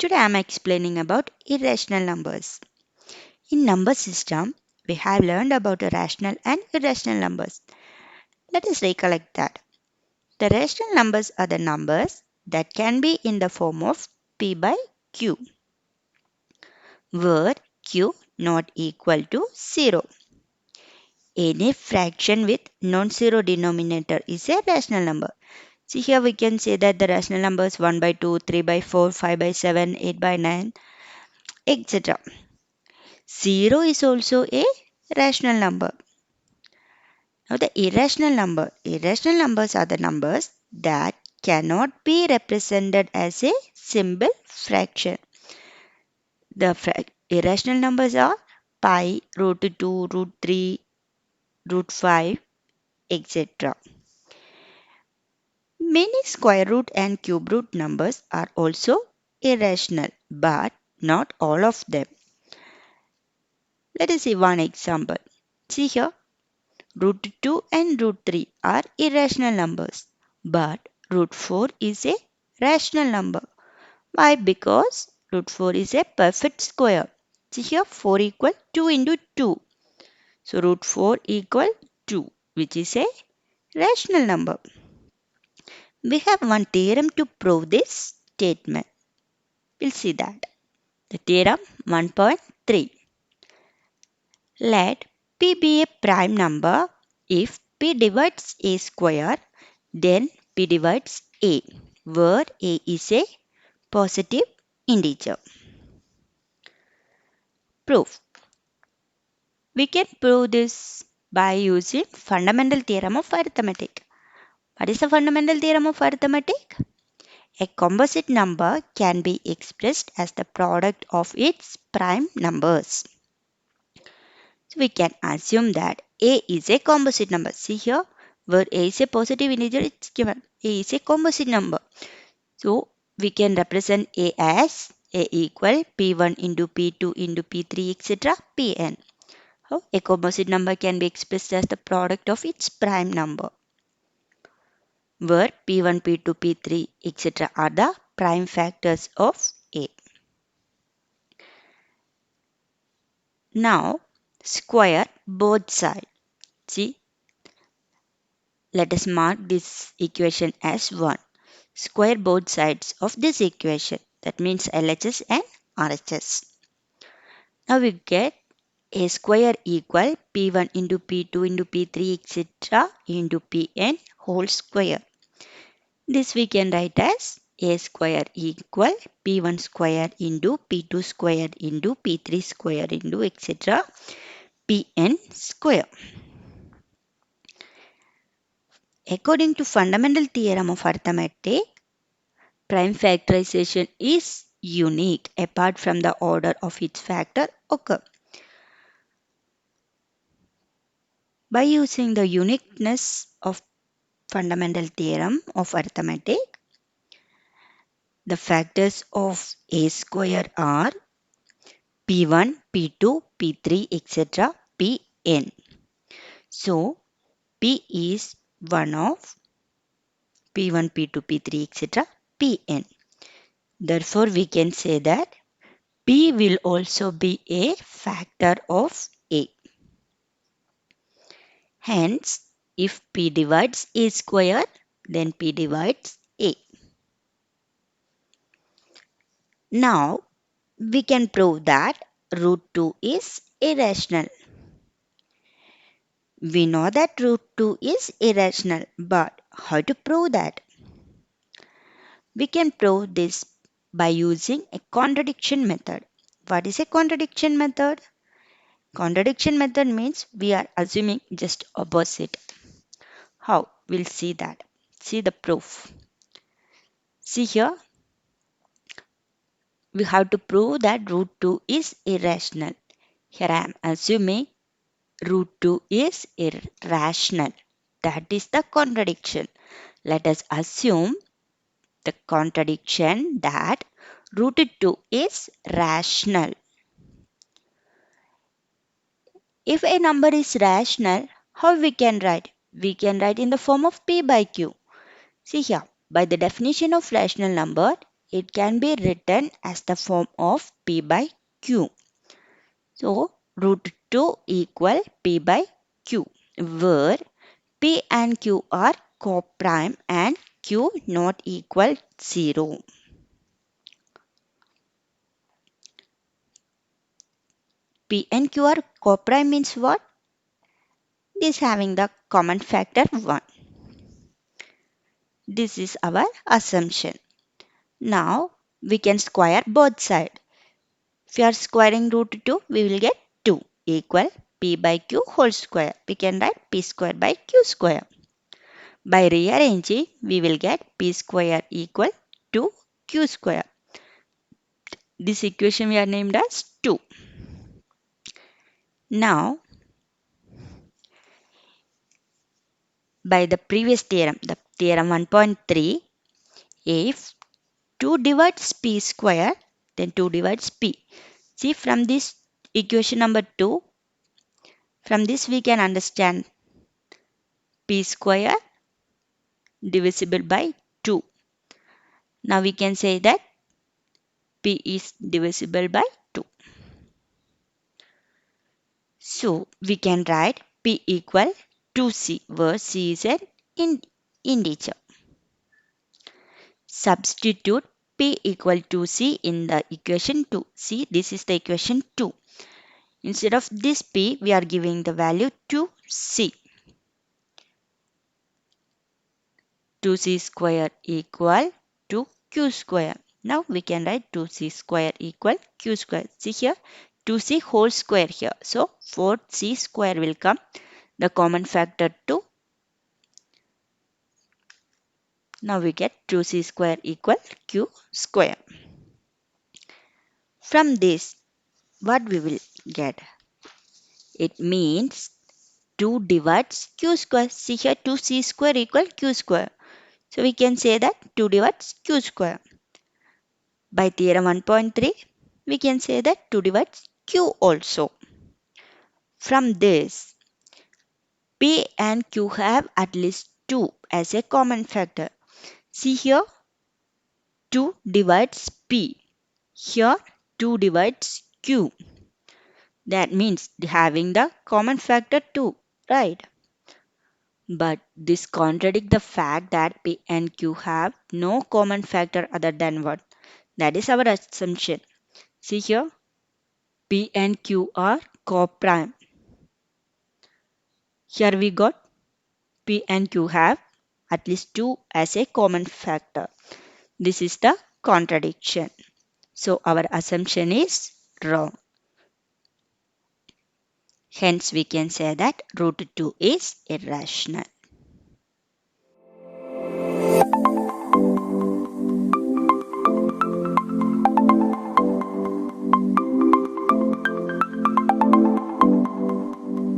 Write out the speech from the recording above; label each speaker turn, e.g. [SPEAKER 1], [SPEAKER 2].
[SPEAKER 1] Today I am explaining about irrational numbers. In number system, we have learned about rational and irrational numbers. Let us recollect that. The rational numbers are the numbers that can be in the form of p by q, where q not equal to 0. Any fraction with non-zero denominator is a rational number. See here we can say that the rational numbers 1 by 2, 3 by 4, 5 by 7, 8 by 9, etc. 0 is also a rational number. Now the irrational numbers are the numbers that cannot be represented as a simple fraction. The irrational numbers are pi, root 2, root 3, root 5, etc. Many square root and cube root numbers are also irrational, but not all of them. Let us see one example. See here, root 2 and root 3 are irrational numbers, but root 4 is a rational number. Why? Because root 4 is a perfect square. See here, 4 equal 2 into 2. So root 4 equal 2, which is a rational number. We have one theorem to prove this statement. We'll see that. The theorem 1.3. Let p be a prime number if p divides a square, then p divides a, where a is a positive integer. Proof. We can prove this by using fundamental theorem of arithmetic. What is the fundamental theorem of arithmetic? A composite number can be expressed as the product of its prime numbers. So we can assume that a is a composite number. See here, where a is a positive integer, it's given. A is a composite number. So we can represent a as a equal p1 into p2 into p3 etc. pn. How a composite number can be expressed as the product of its prime number, where p1, p2, p3 etc. are the prime factors of a. Now square both sides. See, let us mark this equation as 1. Square both sides of this equation. That means LHS and RHS. Now we get a square equal p1 into p2 into p3 etc. into pn whole square. This we can write as a square equal p1 square into p2 square into p3 square into etc. pn square. According to fundamental theorem of arithmetic, prime factorization is unique apart from the order of its factor occur. By using the uniqueness of fundamental theorem of arithmetic, the factors of a square are p1, p2, p3 etc. pn. So p is one of p1, p2, p3 etc. pn. Therefore we can say that p will also be a factor of a. Hence, if p divides a square, then p divides a. Now, we can prove that root 2 is irrational. We know that root 2 is irrational, but how to prove that? We can prove this by using a contradiction method. What is a contradiction method? Contradiction method means we are assuming just opposite. How? We'll see that. See the proof. See here, we have to prove that root 2 is irrational. Here I am assuming root 2 is irrational. That is the contradiction. Let us assume the contradiction that root 2 is rational. If a number is rational, how we can write? We can write in the form of p by q. See here, by the definition of rational number, it can be written as the form of P by Q. So root 2 equal P by Q, where P and Q are co-prime and Q not equal 0. P and Q are co-prime means what? This having the common factor 1. This is our assumption. Now we can square both sides. If we are squaring root 2, we will get 2 equal P by Q whole square. We can write P square by Q square. By rearranging, we will get P square equal to Q square. This equation we are named as 2. Now, by the previous theorem, the theorem 1.3, if 2 divides P square, then 2 divides P. See, from this equation number 2, from this we can understand P square divisible by 2. Now we can say that P is divisible by 2. So we can write P equal to C, where C is an integer. Substitute P equal to C in the equation 2. See, this is the equation 2. Instead of this P, we are giving the value to C. 2C square equal to Q square. Now we can write 2C square equal Q square. See here, 2C whole square here. So 4C square will come. The common factor 2. Now we get 2C square equal Q square. From this, what we will get? It means 2 divides Q square. See here, 2C square equal Q square. So we can say that 2 divides Q square. By theorem 1.3, we can say that 2 divides Q also. From this, P and Q have at least 2 as a common factor. See here, 2 divides P. Here, 2 divides Q. That means having the common factor 2, right? But this contradicts the fact that P and Q have no common factor other than what? That is our assumption. See here, P and Q are co-prime. Here we got P and Q have at least 2 as a common factor. This is the contradiction. So our assumption is wrong. Hence we can say that root 2 is irrational.